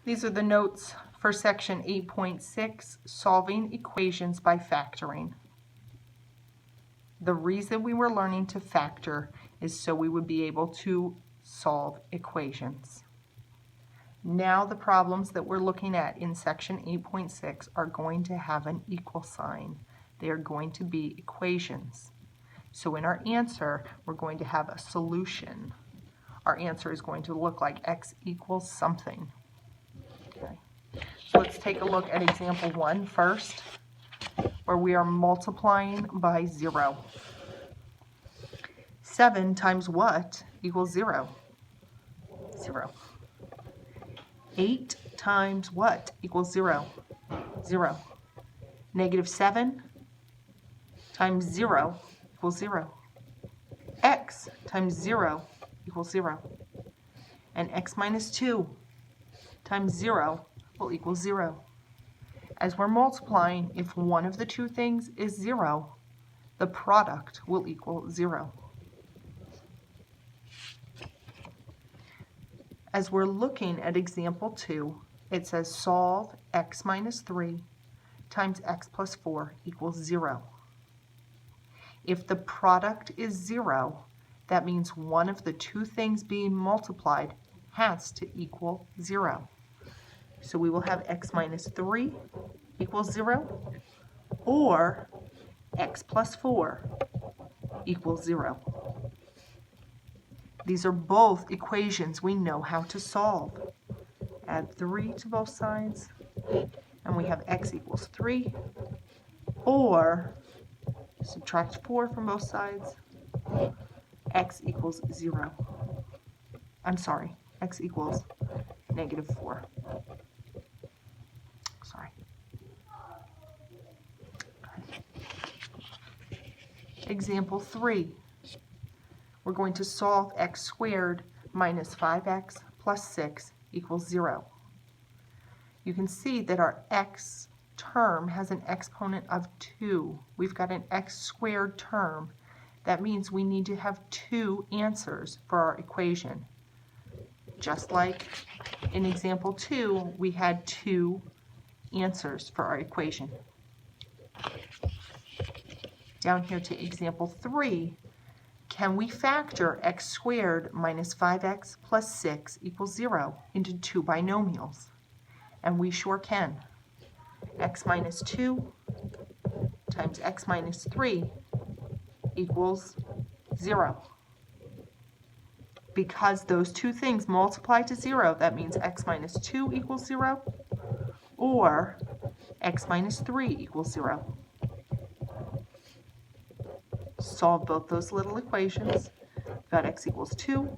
These are the notes for section 8.6, solving equations by factoring. The reason we were learning to factor is so we would be able to solve equations. Now the problems that we're looking at in section 8.6 are going to have an equal sign. They are going to be equations. So in our answer, we're going to have a solution. Our answer is going to look like x equals something. Okay. So let's take a look at example 1 first, where we are multiplying by 0. 7 times what equals 0? 0. 8 times what equals 0? 0. Negative 7 times 0 equals 0. X times 0 equals 0. And x minus 2 times 0 will equal 0. As we're multiplying, if one of the two things is 0, the product will equal 0. As we're looking at example 2, it says solve x minus 3 times x plus 4 equals 0. If the product is 0, that means one of the two things being multiplied has to equal 0. So we will have x minus 3 equals 0, or x plus 4 equals 0. These are both equations we know how to solve. Add 3 to both sides, and we have x equals 3, or subtract 4 from both sides, x equals 0. I'm sorry, x equals negative 4. Sorry. Example 3. We're going to solve x squared minus 5x plus 6 equals 0. You can see that our x term has an exponent of 2. We've got an x squared term. That means we need to have 2 answers for our equation. Just like in example 2, we had 2 answers for our equation. Down here to example 3, can we factor x squared minus 5x plus 6 equals 0 into 2 binomials? And we sure can. X minus 2 times x minus 3 equals 0. Because those two things multiply to 0, that means x minus 2 equals 0, or x minus 3 equals 0. Solve both those little equations. We've got x equals 2,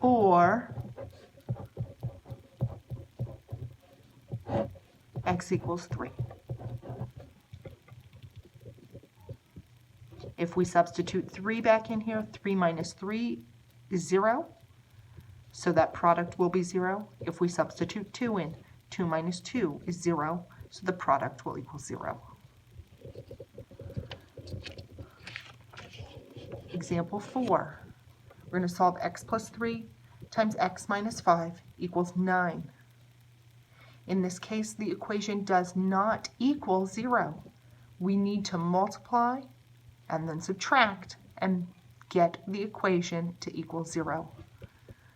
or x equals 3. If we substitute 3 back in here, 3 minus 3 is 0, so that product will be 0. If we substitute 2 in, 2 minus 2 is 0, so the product will equal 0. Example 4. We're going to solve x plus 3 times x minus 5 equals 9. In this case, the equation does not equal 0. We need to multiply and then subtract and get the equation to equal 0.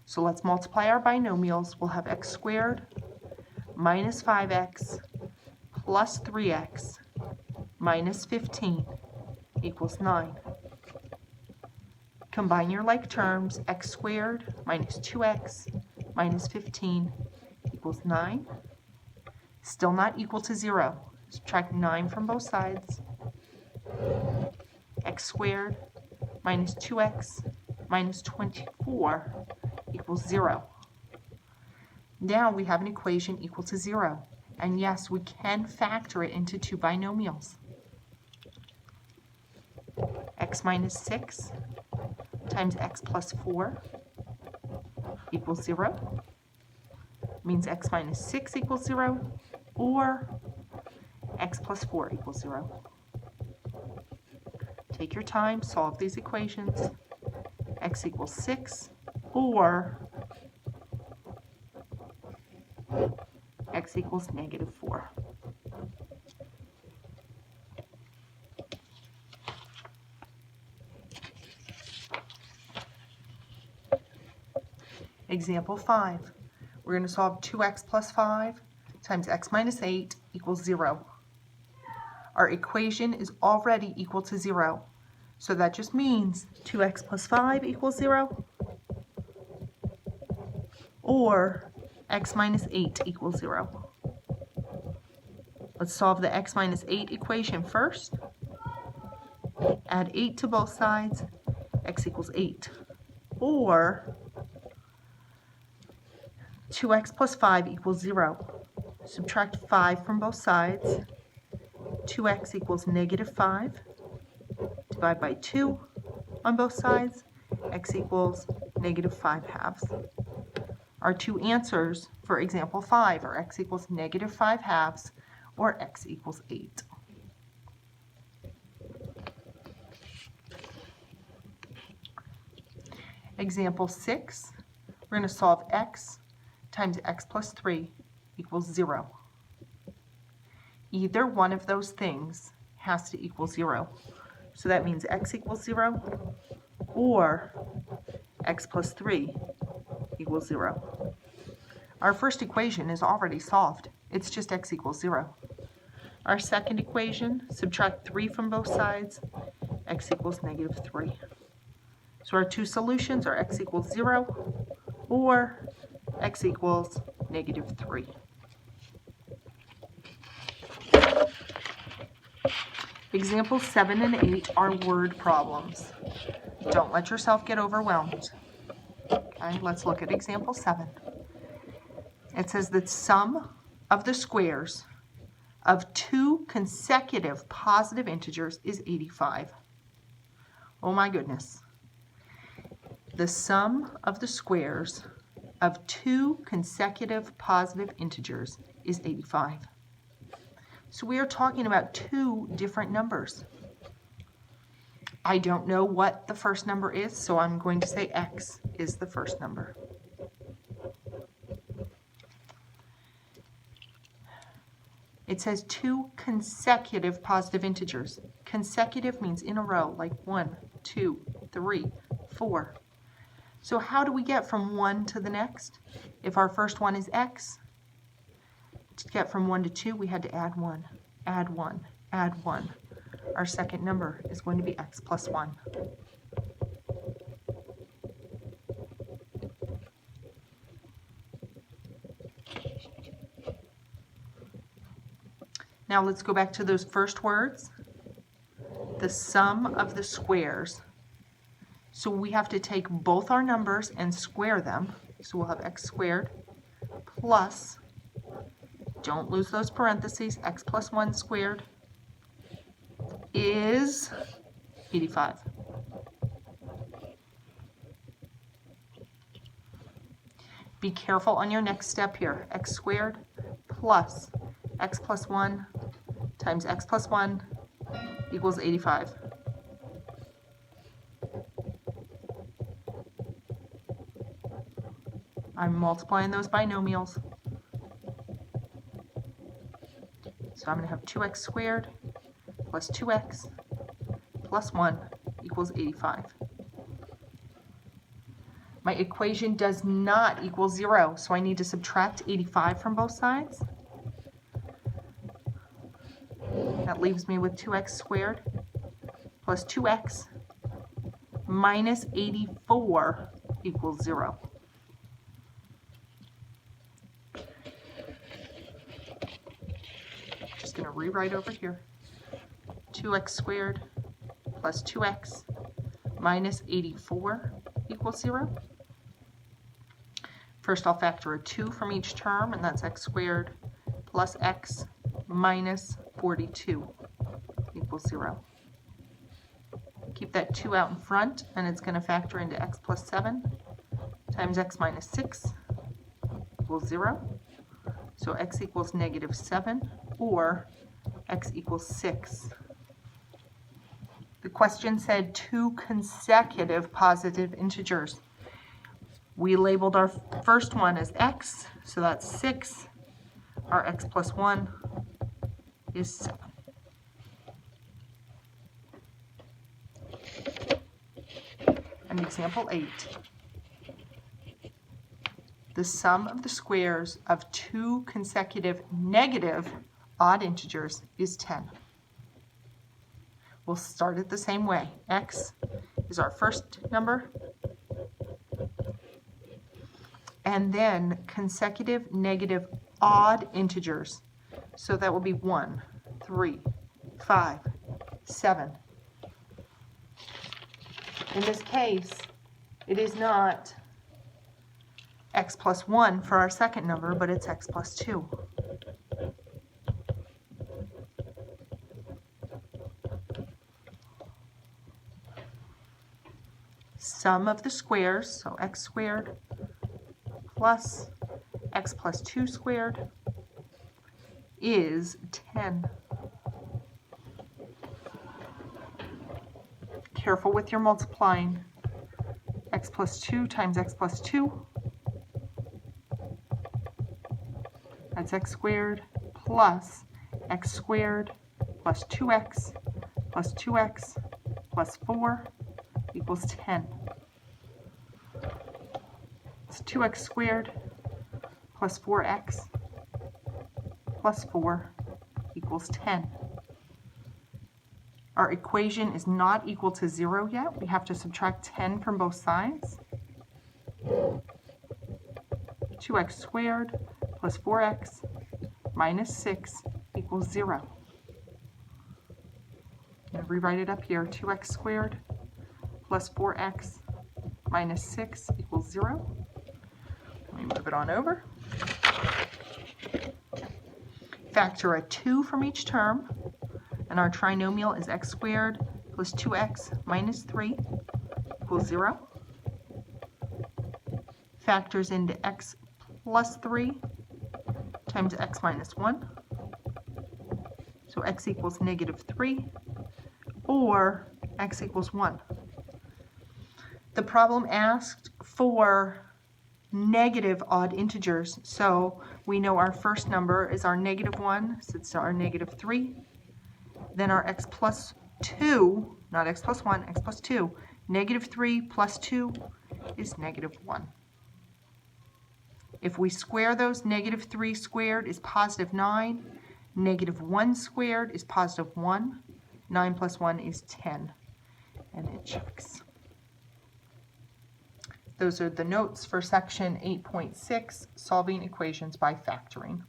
So let's multiply our binomials. We'll have x squared minus 5x plus 3x minus 15 equals 9. Combine your like terms. X squared minus 2x minus 15 equals 9. Still not equal to 0. Subtract 9 from both sides. X squared minus 2x minus 24 equals 0. Now we have an equation equal to 0. And yes, we can factor it into 2 binomials. X minus 6 times x plus 4 equals 0. Means x minus 6 equals 0, or x plus 4 equals 0. Take your time, solve these equations. X equals 6, or x equals negative 4. Example 5. We're going to solve 2x plus 5 times x minus 8 equals 0. Our equation is already equal to 0. So that just means 2x plus 5 equals 0, or x minus 8 equals 0. Let's solve the x minus 8 equation first. Add 8 to both sides, x equals 8. Or 2x plus 5 equals 0. Subtract 5 from both sides. 2x equals negative 5. Divide by 2 on both sides. X equals negative 5 halves. Our two answers for example 5 are x equals negative 5 halves or x equals 8. Example 6, we're going to solve x times x plus 3 equals 0. Either one of those things has to equal 0. So that means x equals 0 or x plus 3 equals 0. Our first equation is already solved. It's just x equals 0. Our second equation, subtract 3 from both sides, x equals negative 3. So our two solutions are x equals 0 or x equals negative 3. Examples 7 and 8 are word problems. Don't let yourself get overwhelmed. Okay, let's look at example 7. It says the sum of the squares of two consecutive positive integers is 85. Oh my goodness. The sum of the squares of two consecutive positive integers is 85. So we are talking about two different numbers. I don't know what the first number is, so I'm going to say x is the first number. It says two consecutive positive integers. Consecutive means in a row, like 1, 2, 3, 4. So how do we get from one to the next? If our first one is x, to get from 1 to 2, we had to add 1, add 1, add 1. Our second number is going to be x plus 1. Now let's go back to those first words. The sum of the squares. So we have to take both our numbers and square them. So we'll have x squared plus, don't lose those parentheses, x plus 1 squared is 85. Be careful on your next step here. X squared plus x plus 1 times x plus 1 equals 85. I'm multiplying those binomials. So I'm going to have 2x squared plus 2x plus 1 equals 85. My equation does not equal 0, so I need to subtract 85 from both sides. That leaves me with 2x squared plus 2x minus 84 equals 0. Just going to rewrite over here. 2x squared plus 2x minus 84 equals 0. First, I'll factor a 2 from each term, and that's x squared plus x minus 42 equals 0. Keep that 2 out in front, and it's going to factor into x plus 7 times x minus 6 equals 0. So x equals negative 7, or x equals 6. The question said two consecutive positive integers. We labeled our first one as x, so that's 6. Our x plus 1 is 7. And example 8. The sum of the squares of two consecutive negative odd integers is 10. We'll start it the same way. X is our first number, and then consecutive negative odd integers. So that will be 1, 3, 5, 7. In this case, it is not x plus 1 for our second number, but it's x plus 2. Sum of the squares, so x squared plus x plus 2 squared is 10. Careful with your multiplying. X plus 2 times x plus 2. That's x squared plus x squared plus 2x plus 2x plus 4 equals 10. It's 2x squared plus 4x plus 4 equals 10. Our equation is not equal to 0 yet. We have to subtract 10 from both sides. 2x squared plus 4x minus 6 equals 0. I'm going to rewrite it up here. 2x squared plus 4x minus 6 equals 0. Let me move it on over. Factor a 2 from each term, and our trinomial is x squared plus 2x minus 3 equals 0. Factors into x plus 3 times x minus 1. So x equals negative 3, or x equals 1. The problem asked for negative odd integers, so we know our first number is our negative 1, so it's our negative 3. Then our x plus 2, not x plus 1, x plus 2, negative 3 plus 2 is negative 1. If we square those, negative 3 squared is positive 9, negative 1 squared is positive 1, 9 plus 1 is 10, and it checks. Those are the notes for section 8.6, solving equations by factoring.